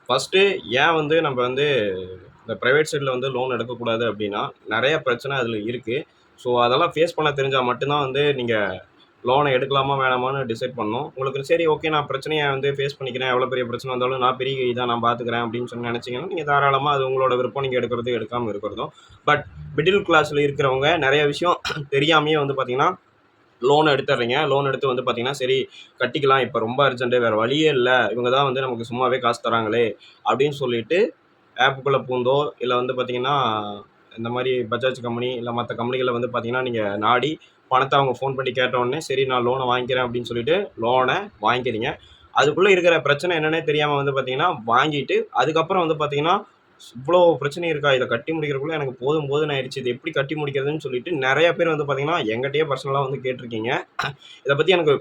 First ஏன் வந்து நம்ம வந்து இந்த பிரைவேட் சைடில் வந்து லோன் எடுக்கக்கூடாது அப்படின்னா, நெறைய பிரச்சனை அதில இருக்கு. ஸோ அதெல்லாம் ஃபேஸ் பண்ண தெரிஞ்சா மட்டும் தான் வந்து நீங்க லோன எடுக்கலாமா வேணாமான்னு டிசைட் பண்ணணும். உங்களுக்கு சரி ஓகே நான் பிரச்சனைய வந்து ஃபேஸ் பண்ணிக்கிறேன். எவ்வளோ பெரிய பிரச்சனை வந்தாலும் நான் பெரிய இதா நான் பார்த்துக்கிறேன் அப்படின்னு சொல்லி நினைச்சீங்கன்னா, நீங்க தாராளமா அது உங்களோட விருப்பம். நீங்க எடுக்கிறதும், எடுக்காம இருக்கிறதும். பட் மிடில் கிளாஸ்ல இருக்கிறவங்க நெறைய விஷயம் தெரியாமயே வந்து பார்த்தீங்கன்னா, லோன் எடுத்துடுறீங்க. லோன் எடுத்து வந்து பார்த்தீங்கன்னா, சரி கட்டிக்கலாம். இப்ப ரொம்ப அர்ஜென்ட்டு வேற வழியே இல்ல. இவங்க தான் வந்து நமக்கு சும்மாவே காசு தராங்களே அப்படின்னு சொல்லிட்டு ஆப்புக்குள்ள பூந்தோ, இல்ல வந்து பார்த்தீங்கன்னா, இந்த மாரி பஜாஜ் கம்பெனி, இல்ல மத்த கம்பெனிகள வந்து பார்த்தீங்கன்னா, நீங்க நாடி பணத்த அவங்க ஃபோன் பண்ணி கேட்ட உடனே, சரி நான் லோன வாங்கிக்கிறேன் அப்படின்னு சொல்லிட்டு லோன வாங்கிக்கிறீங்க. அதுக்குள்ள இருக்கிற பிரச்சனை என்னன்னே தெரியாம வந்து பார்த்தீங்கன்னா, வாங்கிட்டு அதுக்கப்புறம் வந்து பார்த்தீங்கன்னா, இவ்ளோ பிரச்சனை இருக்கா? இத கட்டி முடிக்கிறதுக்குள்ள எனக்கு போதும் போதும்ன்னு ஆயிடுச்சு. இத எப்படி கட்டி முடிக்கிறதுன்னு சொல்லிட்டு நெறைய பேர் வந்து பார்த்தீங்கன்னா, என்கிட்டயே பர்சனலா வந்து கேட்டுருக்கீங்க. இத பத்தி எனக்கு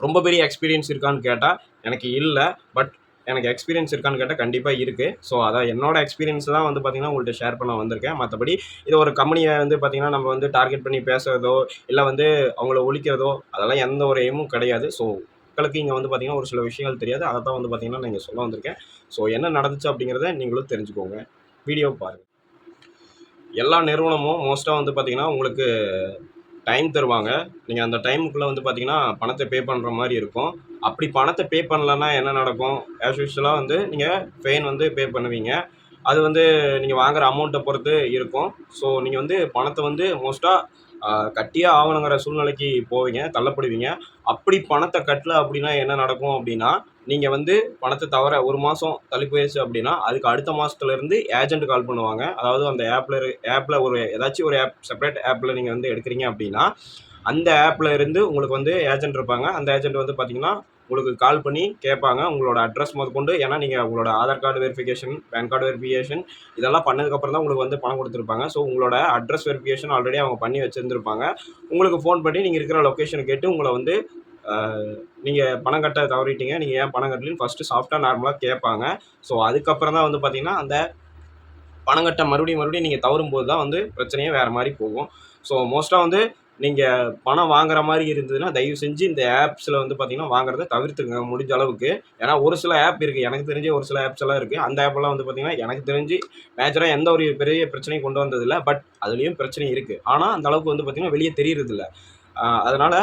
ரொம்ப பெரிய எக்ஸ்பீரியன்ஸ் இருக்கான்னு கேட்டா, எனக்கு இல்ல. பட் எனக்கு எக்ஸ்பீரியன்ஸ் இருக்கான்னு கேட்டா, கண்டிப்பா இருக்கு. ஸோ, அதான் என்னோட எக்ஸ்பீரியன்ஸ் தான் வந்து பார்த்தீங்கன்னா, உங்கள்ட்ட ஷேர் பண்ண வந்திருக்கேன். மத்தபடி இது ஒரு கம்பெனிய வந்து பார்த்தீங்கன்னா, நம்ம வந்து டார்கெட் பண்ணி பேசுறதோ, இல்ல வந்து அவங்கள ஒழிக்கிறதோ, அதெல்லாம் எந்த ஒரு எய்மும் கிடையாது. ஸோ, மக்களுக்கு இங்க வந்து பார்த்தீங்கன்னா, ஒரு சில விஷயங்கள் தெரியாது. அத தான் வந்து பார்த்தீங்கன்னா, நான் இங்க சொல்ல வந்திருக்கேன். ஸோ, என்ன நடந்துச்சு அப்படிங்கிறத நீங்களும் தெரிஞ்சுக்கோங்க. வீடியோ பாருங்க. எல்லா நிறுவனமும் மோஸ்ட்டா வந்து பார்த்தீங்கன்னா, உங்களுக்கு டைம் தருவாங்க. நீங்க அந்த டைமுக்குள்ள வந்து பார்த்தீங்கன்னா, பணத்த பே பண்ற மாரி இருக்கும். அப்படி பணத்த பே பண்ணலன்னா என்ன நடக்கும்? ஆஸ் யூசுவலா வந்து நீங்க ஃபைன் வந்து பே பண்ணுவீங்க. அது வந்து நீங்க வாங்குற அமௌண்ட்ட பொறுத்து இருக்கும். ஸோ, நீங்க வந்து பணத்த வந்து மோஸ்ட்டா அ கட்டியே ஆகணுங்கிற சூழ்நிலைக்கு போவீங்க, தள்ளப்படுவீங்க. அப்படி பணத்த கட்டல அப்படின்னா என்ன நடக்கும் அப்படின்னா, நீங்க வந்து பணத்த தவற 1 மாசம் தள்ளி போயிருச்சு அப்படின்னா, அதுக்கு அடுத்த மாசத்துலருந்து ஏஜெண்ட் கால் பண்ணுவாங்க. அதாவது அந்த ஆப்ல ஒரு ஏதாச்சும் ஒரு ஆப் செப்பரேட் ஆப்ல நீங்க வந்து எடுக்கிறீங்க அப்படின்னா, அந்த ஆப்ல இருந்து உங்களுக்கு வந்து ஏஜெண்ட் இருப்பாங்க. அந்த ஏஜெண்ட் வந்து பார்த்தீங்கன்னா, உங்களுக்கு கால் பண்ணி கேட்பாங்க. உங்களோட அட்ரஸ் முதற்கொண்டு ஏன்னா நீங்க உங்களோட Aadhaar card verification, PAN card verification இதெல்லாம் பண்ணதுக்கப்புறம் தான் உங்களுக்கு வந்து பணம் குடுத்துருப்பாங்க. ஸோ உங்களோட அட்ரஸ் வெரிஃபிகேஷன் ஆல்ரெடி அவங்க பண்ணி வச்சிருந்திருப்பாங்க. உங்களுக்கு ஃபோன் பண்ணி நீங்க இருக்கிற லொகேஷன கேட்டு உங்கள வந்து அ நீங்க பணம் கட்ட தவறிட்டீங்க. நீங்க ஏன் பணம் கட்டலன்னு ஃபர்ஸ்ட்டு சாஃப்ட்டா நார்மலா கேட்பாங்க. ஸோ அதுக்கப்புறம் தான் வந்து பார்த்தீங்கன்னா, அந்த பணம் கட்ட மறுபடியும் நீங்க தவறும்போது தான் வந்து பிரச்சனையே வேற மாரி போகும். ஸோ மோஸ்ட்டா வந்து நீங்க பணம் வாங்குற மாரி இருந்ததுன்னா, தயவு செஞ்சு இந்த ஆப்ஸ்ல வந்து பார்த்தீங்கன்னா, வாங்குறத தவிர்த்துருங்க முடிஞ்ச அளவுக்கு. ஏன்னா ஒரு சில ஆப் இருக்கு. எனக்கு தெரிஞ்சு ஒரு சில ஆப்ஸ் எல்லாம் இருக்கு. அந்த ஆப்லாம் வந்து பார்த்தீங்கன்னா, எனக்கு தெரிஞ்சு மேஜரா எந்த ஒரு பெரிய பிரச்சனையும் கொண்டு வந்ததில்ல. பட் அதிலயும் பிரச்சனை இருக்கு. ஆனா அந்த அளவுக்கு வந்து பார்த்தீங்கன்னா, வெளிய தெரியறதில்ல. அதனால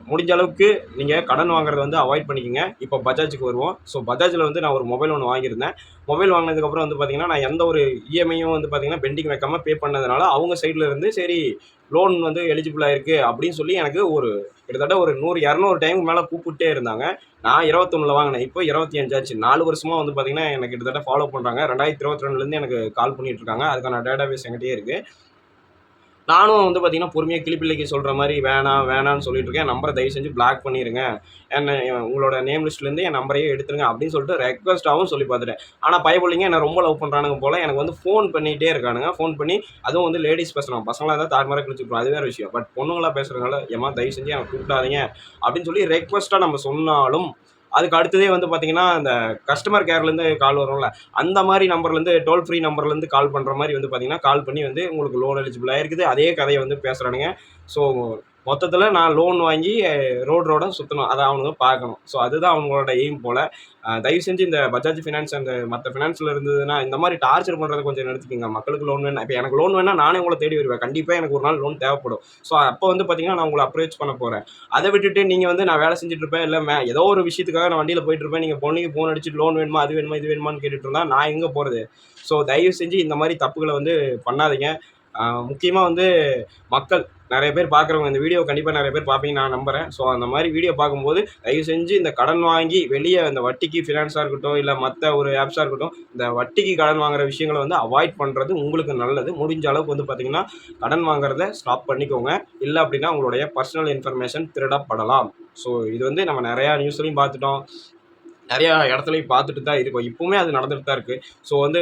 முடிஞ்ச அளவுக்கு நீங்க கடன் வாங்குறத வந்து அவாய்ட் பண்ணிக்கங்க. இப்போ பஜாஜுக்கு வருவோம். ஸோ பஜாஜ்ல வந்து நான் ஒரு மொபைல் ஒண்ணு வாங்கியிருந்தேன். மொபைல் வாங்கினதுக்கப்புறம் வந்து பார்த்தீங்கன்னா, நான் எந்த ஒரு இஎம்ஐயும் வந்து பார்த்தீங்கன்னா, பெண்டிங் வைக்காம பே பண்ணதுனால, அவங்க சைட்ல இருந்து சரி லோன் வந்து எலிஜிபிள் ஆயிருக்கு அப்படின்னு சொல்லி எனக்கு ஒரு கிட்டத்தட்ட ஒரு 100, 200 டைமுக்கு மேல கூப்பிட்டே இருந்தாங்க. நான் 21ல வாங்கினேன். இப்போ 25 ஆச்சு. 4 வருஷமா வந்து பார்த்தீங்கன்னா, என்ன கிட்டத்தட்ட ஃபாலோ பண்றாங்க. 2022லேருந்து எனக்கு கால் பண்ணிட்டு இருக்காங்க. அதுக்கான டேட்டாபேஸ் என்கிட்டயே இருக்கு. நானும் வந்து பார்த்தீங்கன்னா, பொறுமையா கிளிப்பிள்ளைக்கு சொல்ற மாரி வேணாம், வேணான்னு சொல்லிட்டு இருக்கேன். நம்பர தயவு செஞ்சு பிளாக் பண்ணிருங்க. என்ன உங்களோட நேம் லிஸ்ட்லேருந்து என் நம்பரையே எடுத்துருங்க அப்படின்னு சொல்லிட்டு ரெக்வெஸ்ட்டாவும் சொல்லி பார்த்துட்டேன். ஆனா பயப்புள்ளைங்க என்ன ரொம்ப லவ் பண்றானுங்க போல. எனக்கு வந்து ஃபோன் பண்ணிட்டே இருக்கானுங்க. ஃபோன் பண்ணி அதுவும் வந்து லேடீஸ் பேசுறாங்க. பசங்களா இருந்தா தாறுமாறா கிழிச்சு விட்டுருவோம். அது வேற விஷயம். பட் பொண்ணுங்களா பேசுறதுனால, "ஏம்மா தயவு செஞ்சு என்ன கூப்பிடாதீங்க" அப்படின்னு சொல்லி ரெக்வெஸ்ட்டா நம்ம சொன்னாலும், அதுக்கு அடுத்ததே வந்து பார்த்தீங்கன்னா, இந்த கஸ்டமர் கேர்லேருந்து கால் வரும்ல, அந்த மாரி நம்பர்லேருந்து டோல் ஃப்ரீ நம்பர்லேருந்து கால் பண்ற மாரி வந்து பார்த்தீங்கன்னா, கால் பண்ணி வந்து உங்களுக்கு லோன் எலிஜிபிள் ஆயிருக்குது. அதே கதைய வந்து பேசுறானுங்க. ஸோ மொத்தத்தில நான் லோன் வாங்கி ரோடா சுத்தணும். அத அவனுங்க பார்க்கணும். ஸோ அதுதான் அவங்களோட எய்ம் போல. தயவு செஞ்சு இந்த பஜாஜ் ஃபினான்ஸ் அண்ட் மத்த ஃபினான்ஸ்ல இருந்ததுன்னா, இந்த மாரி டார்ச்சர் பண்றத கொஞ்சம் நிறுத்திக்கங்க. மக்களுக்கு லோன் வேணும். இப்ப எனக்கு லோன் வேணும்னா நானே உங்கள தேடி வருவேன். கண்டிப்பா எனக்கு ஒரு நாள் லோன் தேவைப்படும். ஸோ அப்ப வந்து பார்த்தீங்கன்னா, நான் உங்கள அப்ரோச் பண்ண போறேன். அத விட்டுட்டு நீங்க வந்து நான் வேலை செஞ்சுட்டு இருப்பேன். இல்ல ஏதோ ஒரு விஷயத்துக்காக நான் வண்டியில போயிட்டு இருப்பேன். நீங்க பொண்ணுக்கு ஃபோன் அடிச்சுட்டு லோன் வேணுமா? அது வேணுமா? இது வேணுமான்னு கேட்டுட்டு இருந்தா நான் எங்க போறது? ஸோ தயவு செஞ்சு இந்த மாரி தப்புகள வந்து பண்ணாதீங்க. முக்கியமா வந்து மக்கள் நெறைய பேர் பார்க்குறவங்க இந்த வீடியோ கண்டிப்பா நெறைய பேர் பார்ப்பீங்கன்னு நான் நம்புறேன். ஸோ அந்த மாரி வீடியோ பார்க்கும்போது தயவு செஞ்சு இந்த கடன் வாங்கி வெளிய இந்த வட்டிக்கு ஃபினான்ஸா இருக்கட்டும், இல்ல மத்த ஒரு ஆப்ஸா இருக்கட்டும், இந்த வட்டிக்கு கடன் வாங்குற விஷயங்கள வந்து அவாய்ட் பண்றது உங்களுக்கு நல்லது. முடிஞ்ச அளவுக்கு வந்து பார்த்தீங்கன்னா, கடன் வாங்குறத ஸ்டாப் பண்ணிக்கோங்க. இல்ல அப்டின்னா உங்களுடைய பர்சனல் இன்ஃபர்மேஷன் திருடப்படலாம். ஸோ இது வந்து நம்ம நெறையா நியூஸ்லயும் பார்த்துட்டோம். நெறையா இடத்துலயும் பார்த்துட்டு தான் இருக்கோம். இப்பவுமே அது நடந்துட்டு தான் இருக்கு. ஸோ வந்து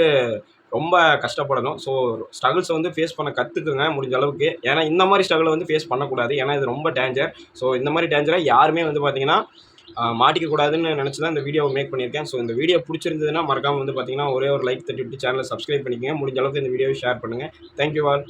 ரொம்ப கஷ்டப்படணும். ஸோ ஸ்ட்ரகிள்ஸ வந்து ஃபேஸ் பண்ண கத்துக்குங்க முடிஞ்ச அளவுக்கு. ஏன்னா இந்த மாரி ஸ்ட்ரகிள வந்து ஃபேஸ் பண்ணக்கூடாது. ஏன்னா இது ரொம்ப டேஞ்சர். ஸோ இந்த மாரி டேஞ்சர யாருமே வந்து பார்த்தீங்கன்னா, மாட்டிக்க கூடாதுன்னு நெனச்சு தான் இந்த வீடியோவ மேக் பண்ணியிருக்கேன். ஸோ இந்த வீடியோ புடிச்சிருந்ததுன்னா மறக்காம வந்து பார்த்தீங்கன்னா, ஒரே ஒரு லைக் தட்டி விட்டு சேனல சப்ஸ்கிரைப் பண்ணிக்கங்க. முடிஞ்ச அளவுக்கு இந்த வீடியோவ ஷேர் பண்ணுங்க. Thank you all.